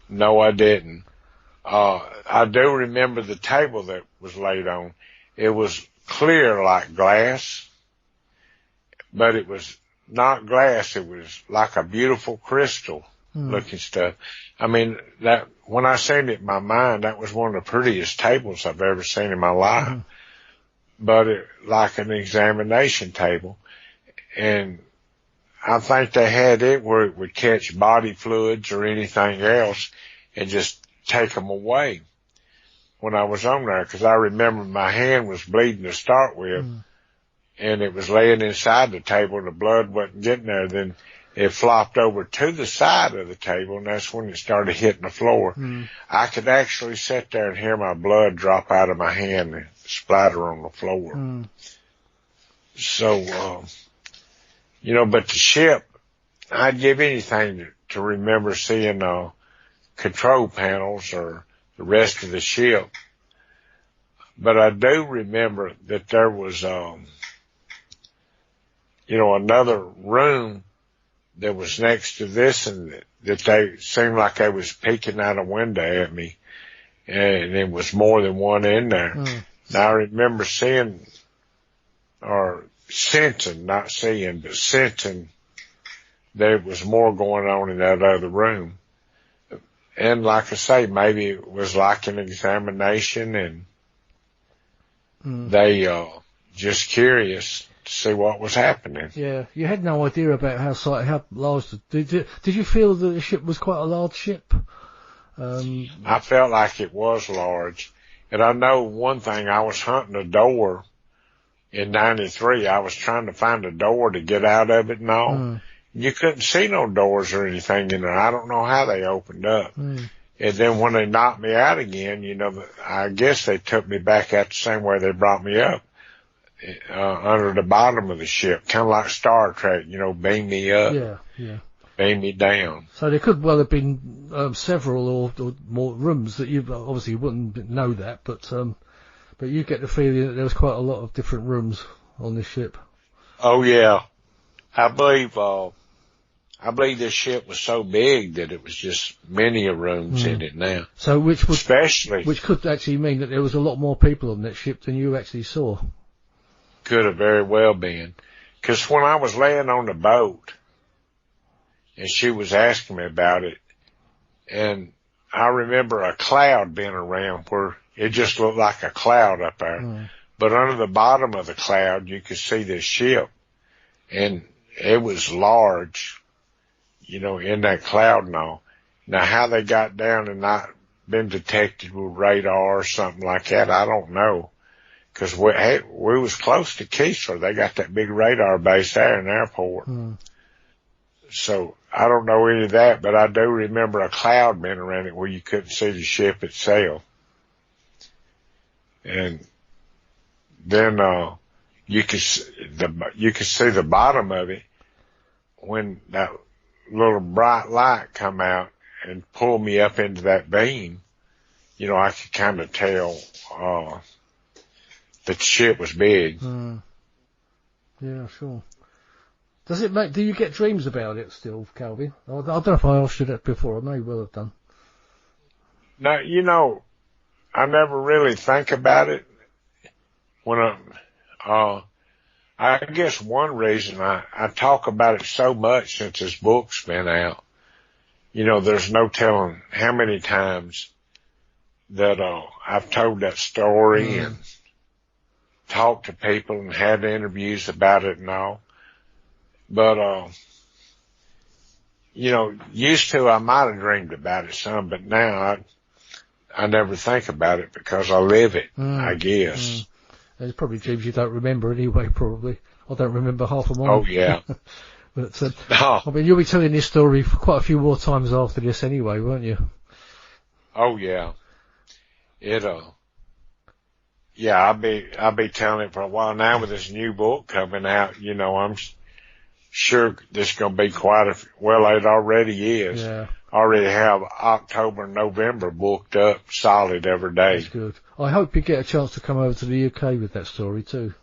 No, I didn't. I do remember the table that was laid on. It was clear like glass. But it was not glass, it was like a beautiful crystal looking stuff. I mean, that when I seen it in my mind, that was one of the prettiest tables I've ever seen in my life. But it like an examination table. And I think they had it where it would catch body fluids or anything else and just take them away when I was on there. Because I remember my hand was bleeding to start with. And it was laying inside the table, the blood wasn't getting there. Then it flopped over to the side of the table, and that's when it started hitting the floor. I could actually sit there and hear my blood drop out of my hand and splatter on the floor. So, you know, but the ship, I'd give anything to remember seeing control panels or the rest of the ship. But I do remember that there was you know, another room that was next to this, and that they seemed like they was peeking out a window at me, and there was more than one in there. Now I remember seeing, or sensing, not seeing, but sensing there was more going on in that other room. And like I say, maybe it was like an examination, and they just curious to see what was happening. Yeah, you had no idea about how large. Did you feel that the ship was quite a large ship? I felt like it was large, and I know one thing. I was hunting a door in '93. I was trying to find a door to get out of it and all. You couldn't see no doors or anything in there. I don't know how they opened up. And then when they knocked me out again, you know, I guess they took me back out the same way they brought me up. Under the bottom of the ship, kind of like Star Trek, you know, beam me up, beam me down. So there could well have been several or more rooms that you obviously wouldn't know that, but you get the feeling that there was quite a lot of different rooms on this ship. Oh yeah, I believe I believe this ship was so big that it was just many a rooms in it now. So which could actually mean that there was a lot more people on that ship than you actually saw. Could have very well been. Because when I was laying on the boat, and she was asking me about it, and I remember a cloud being around where it just looked like a cloud up there. But under the bottom of the cloud, you could see this ship, and it was large, you know, in that cloud and all. Now, how they got down and not been detected with radar or something like that, I don't know. Because we was close to Keesler. They got that big radar base there in the airport. So I don't know any of that, but I do remember a cloud being around it where you couldn't see the ship itself. And then you could see the bottom of it when that little bright light come out and pull me up into that beam. You know, I could kind of tell the ship was big. Yeah, sure. Do you get dreams about it still, Calvin? I don't know if I asked you that before. I may well have done. No, you know, I never really think about it. When I guess one reason I talk about it so much since this book's been out, you know, there's no telling how many times that I've told that story and talked to people and had interviews about it and all. But, you know, used to I might have dreamed about it some, but now I never think about it because I live it, I guess. There's probably dreams you don't remember anyway, probably. I don't remember half of mine. Oh, yeah. But, I mean, you'll be telling this story for quite a few more times after this anyway, won't you? Oh, yeah. Yeah, I'll be telling it for a while now with this new book coming out. You know, I'm sure this is going to be well, it already is. Yeah. I already have October and November booked up solid every day. That's good. I hope you get a chance to come over to the UK with that story too.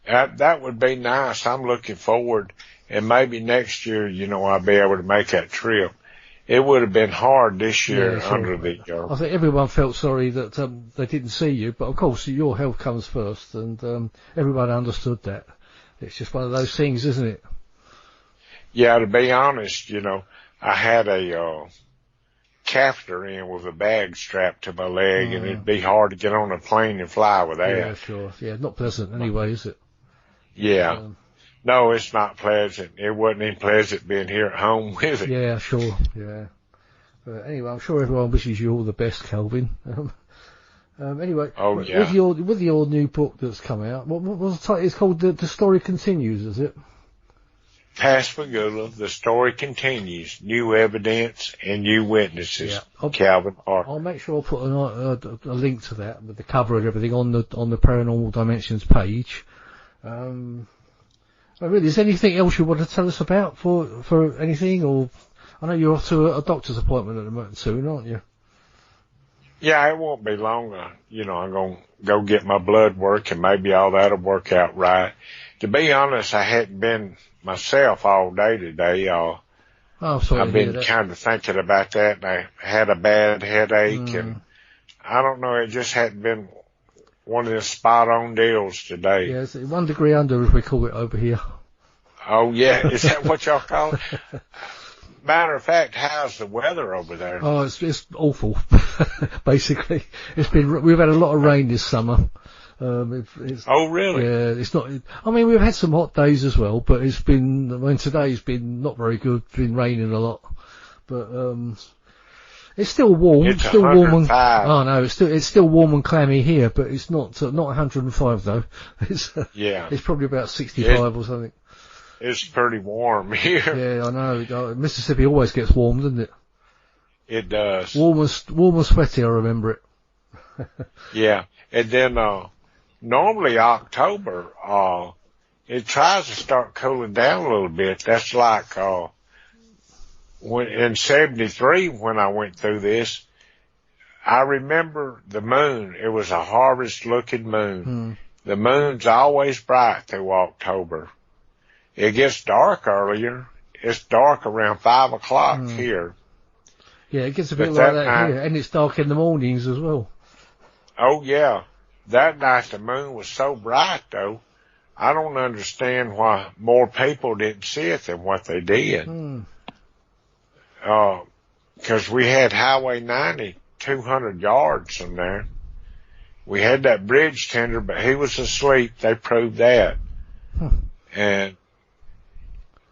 That would be nice. I'm looking forward, and maybe next year, you know, I'll be able to make that trip. It would have been hard this year under the... I think everyone felt sorry that they didn't see you, but of course your health comes first, and everyone understood that. It's just one of those things, isn't it? Yeah, to be honest, you know, I had a catheter in with a bag strapped to my leg, and it'd be hard to get on a plane and fly with that. Yeah, sure. Yeah, not pleasant anyway, is it? Yeah. No, it's not pleasant. It wasn't even pleasant being here at home with it. Yeah, sure. Yeah. But anyway, I'm sure everyone wishes you all the best, Calvin. Anyway, with your new book that's come out, what was the title? It's called The Story Continues, is it? Pascagoula, The Story Continues, New Evidence and New Witnesses. Yeah. Calvin Parker. I'll make sure I'll put a link to that with the cover and everything on the Paranormal Dimensions page. Really, is there anything else you want to tell us about for anything? Or I know you're off to a doctor's appointment at the moment soon, aren't you? Yeah, it won't be long. You know, I'm going to go get my blood work, and maybe all that'll work out right. To be honest, I hadn't been myself all day today. I've been kind of thinking about that, and I had a bad headache, and I don't know, it just hadn't been one of the spot-on deals today. Yeah, it's 1 degree under, as we call it over here. Oh, yeah. Is that what y'all call it? Matter of fact, how's the weather over there? Oh, it's awful. Basically, we've had a lot of rain this summer. Oh, really? Yeah, it's not. I mean, we've had some hot days as well, but today's been not very good. It's been raining a lot, but it's still warm. It's still 105. warm. Oh no, it's still warm and clammy here, but it's not 105 though. It's probably about 65 or something. It's pretty warm here. Yeah, I know. Mississippi always gets warm, doesn't it? It does. Warm and sweaty, I remember it. Yeah. And then, normally October, it tries to start cooling down a little bit. That's like, in 73, when I went through this, I remember the moon. It was a harvest looking moon. The moon's always bright through October. It gets dark earlier. it's dark around 5 o'clock here. Yeah, it gets a bit like that here, and it's dark in the mornings as well. Oh yeah, that night the moon was so bright though. I don't understand why more people didn't see it than what they did. Because we had Highway 90 200 yards from there. We had that bridge tender, but he was asleep. They proved that.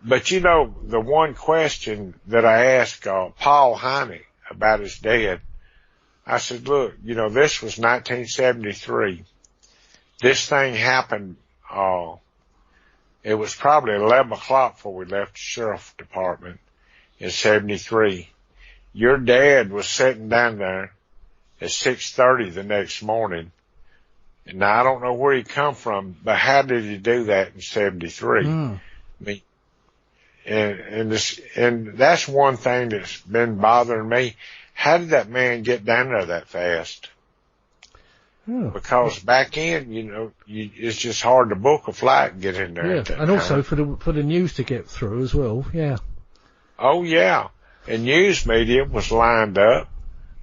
But you know, the one question that I asked Paul Heine about his dad, I said, look, you know, this was 1973. This thing happened, it was probably 11 o'clock before we left the sheriff department in 73. Your dad was sitting down there at 6:30 the next morning. And now I don't know where he come from, but how did he do that in 73? I mean, and that's one thing that's been bothering me. How did that man get down there that fast? Because back in, you know, it's just hard to book a flight and get in there. Yeah, and also for the news to get through as well. Yeah. Oh yeah, and news media was lined up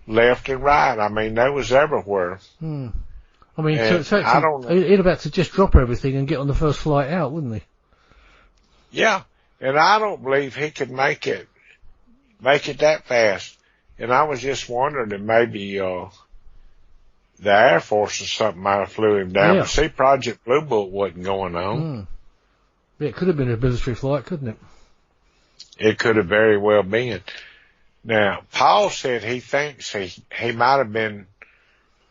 left and right. I mean, they was everywhere. I mean, so I don't know. He'd about to just drop everything and get on the first flight out, wouldn't he? Yeah, and I don't believe he could make it that fast. And I was just wondering if maybe the Air Force or something might have flew him down. Yeah. But see, Project Blue Book wasn't going on. Yeah, it could have been a military flight, couldn't it? It could have very well been. Now, Paul said he thinks he might have been,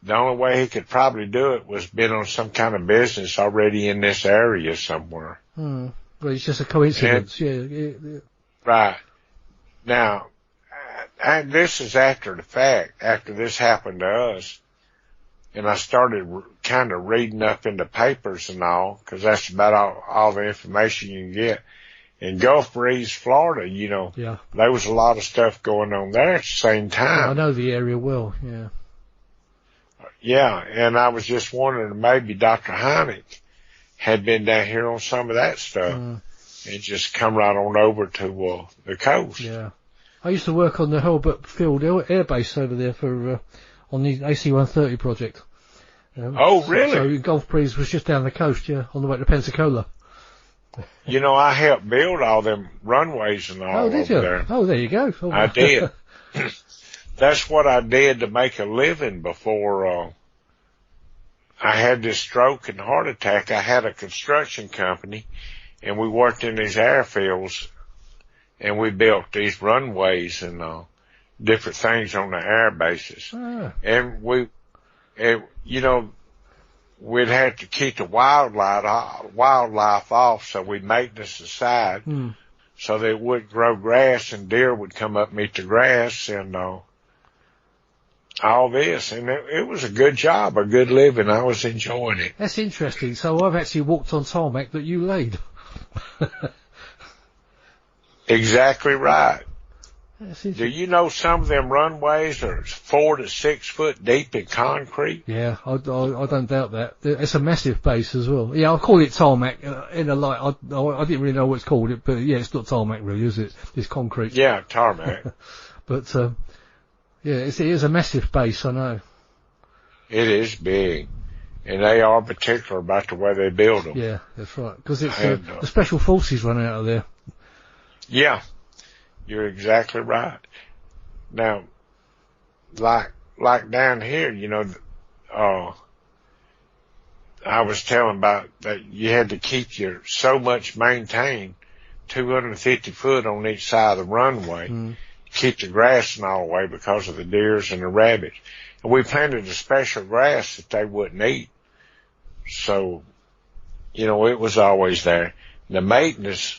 the only way he could probably do it was been on some kind of business already in this area somewhere. Well, it's just a coincidence, yeah. Right. Now, and this is after the fact, after this happened to us, and I started kind of reading up in the papers and all, because that's about all the information you can get. In Gulf Breeze, Florida, you know, there was a lot of stuff going on there at the same time. Yeah, I know the area well, yeah. Yeah, and I was just wondering maybe Dr. Heineck had been down here on some of that stuff and just come right on over to the coast. Yeah. I used to work on the Hurlburt Field Air Base over there for on the AC-130 project. Oh, really? So Gulf Breeze was just down the coast, on the way to Pensacola. You know, I helped build all them runways and all over there. Oh, there you go. Oh, I did. That's what I did to make a living before I had this stroke and heart attack. I had a construction company, and we worked in these airfields, and we built these runways and different things on the air bases. And you know, we'd have to keep the wildlife off, so we'd maintenance aside so they wouldn't grow grass, and deer would come up and eat the grass and all this. And it was a good job, a good living. I was enjoying it. That's interesting. So I've actually walked on tarmac that you laid. Exactly right. Do you know some of them runways are 4 to 6 foot deep in concrete? Yeah, I don't doubt that. It's a massive base as well. Yeah, I'll call it tarmac in a light. I didn't really know what it's called, but yeah, it's not tarmac really, is it? It's concrete. Yeah, tarmac. But yeah, it is a massive base, I know. It is big, and they are particular about the way they build them. Yeah, that's right. Because it's the special forces run out of there. Yeah. You're exactly right. Now, like down here, you know, I was telling about that you had to keep so much maintained, 250 foot on each side of the runway, keep the grass and all the way because of the deers and the rabbits. And we planted a special grass that they wouldn't eat. So, you know, it was always there. The maintenance,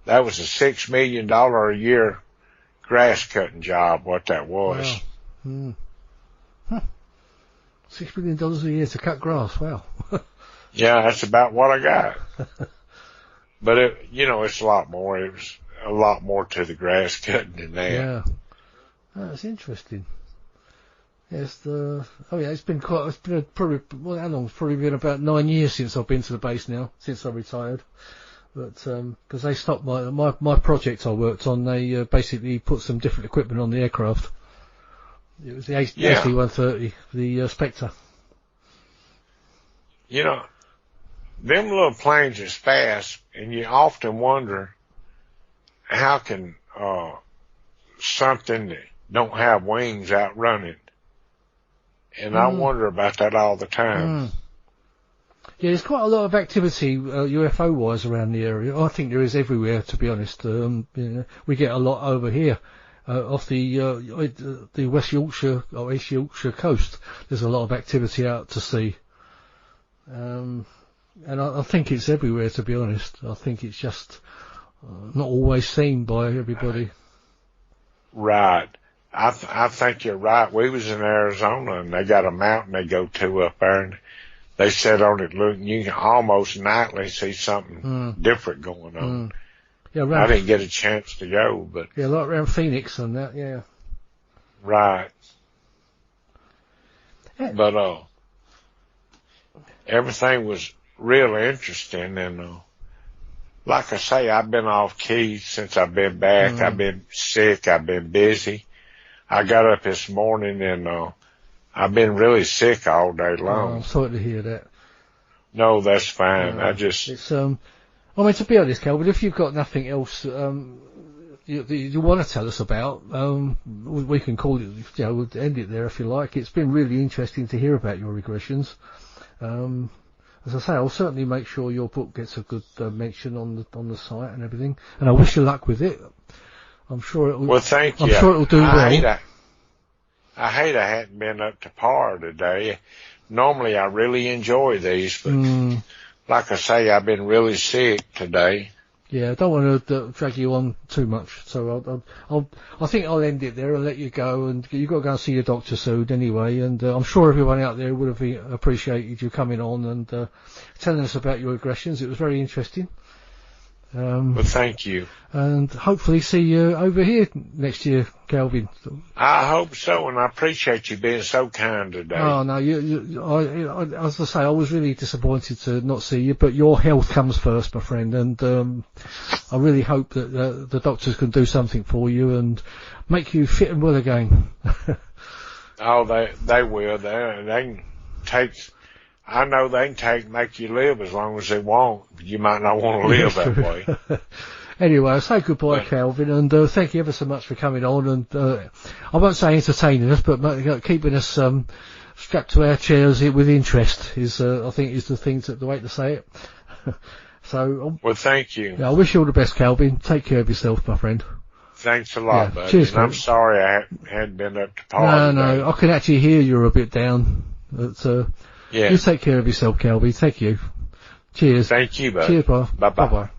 that was a $6 million a year grass cutting job, what that was. Wow. $6 million a year to cut grass, wow. Yeah, that's about what I got. But it's a lot more. It was a lot more to the grass cutting than that. Yeah. Oh, that's interesting. Yes, it's been how long? It's probably been about 9 years since I've been to the base now, since I retired. But because they stopped my project I worked on, they basically put some different equipment on the aircraft. It was the AC-130, the Spectre. You know, them little planes is fast, and you often wonder how can something that don't have wings outrun it. And I wonder about that all the time. Yeah, there's quite a lot of activity UFO-wise around the area. I think there is everywhere, to be honest. We get a lot over here off the West Yorkshire or East Yorkshire coast. There's a lot of activity out to sea. And I think it's everywhere, to be honest. I think it's just not always seen by everybody. Right. I think you're right. We was in Arizona, and they got a mountain they go to up there, and they sat on it looking. You can almost nightly see something different going on. Yeah, I didn't get a chance to go, but yeah, like around Phoenix and that. Yeah. Right. But everything was really interesting, and like I say, I've been off key since I've been back. I've been sick. I've been busy. I got up this morning, and I've been really sick all day long. I'm sorry to hear that. No, that's fine. It's I mean, to be honest, Calvin, if you've got nothing else you want to tell us about, we can call it. We'll end it there if you like. It's been really interesting to hear about your regressions. As I say, I'll certainly make sure your book gets a good mention on the site and everything. And I wish you luck with it. I'm sure it will. Well, thank you. I'm sure it'll do well. I hate I hadn't been up to par today. Normally I really enjoy these, but like I say, I've been really sick today. Yeah, I don't want to drag you on too much, so I think I'll end it there and let you go. And you've got to go and see your doctor soon anyway. And I'm sure everyone out there would have appreciated you coming on and telling us about your aggressions. It was very interesting. Well, thank you. And hopefully see you over here next year, Calvin. I hope so, and I appreciate you being so kind today. Oh, no, as I say, I was really disappointed to not see you, but your health comes first, my friend, and I really hope that the doctors can do something for you and make you fit and well again. Oh, they will. They can take... I know they can make you live as long as they want. You might not want to live that way. Anyway, I'll say goodbye, Calvin, and thank you ever so much for coming on. And I won't say entertaining us, but keeping us strapped to our chairs with interest is, I think, is the way to say it. So, well, thank you. I wish you all the best, Calvin. Take care of yourself, my friend. Thanks a lot, buddy. Cheers, and I'm sorry I hadn't been up to par. No, I can actually hear you're a bit down. But, yeah. You take care of yourself, Calvin. Thank you. Cheers. Thank you, buddy. Cheers, bye. Bye-bye. Bye-bye.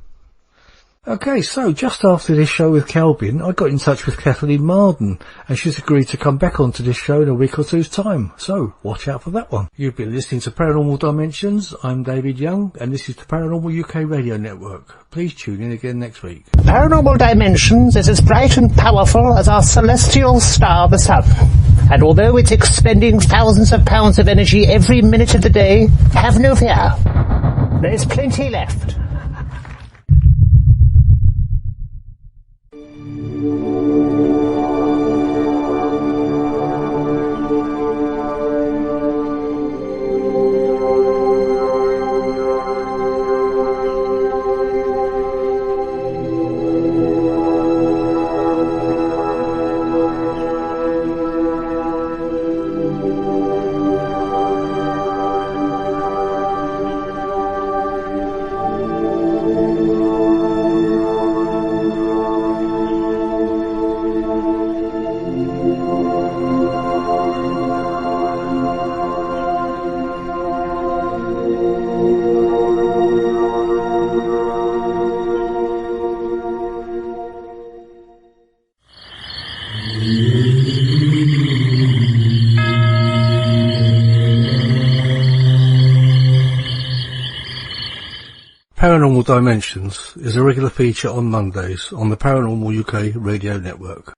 Okay, so just after this show with Calvin, I got in touch with Kathleen Marden, and she's agreed to come back onto this show in a week or two's time. So, watch out for that one. You've been listening to Paranormal Dimensions. I'm David Young, and this is the Paranormal UK Radio Network. Please tune in again next week. Paranormal Dimensions is as bright and powerful as our celestial star, the sun. And although it's expending thousands of pounds of energy every minute of the day, have no fear. There's plenty left. Paranormal Dimensions is a regular feature on Mondays on the Paranormal UK Radio Network.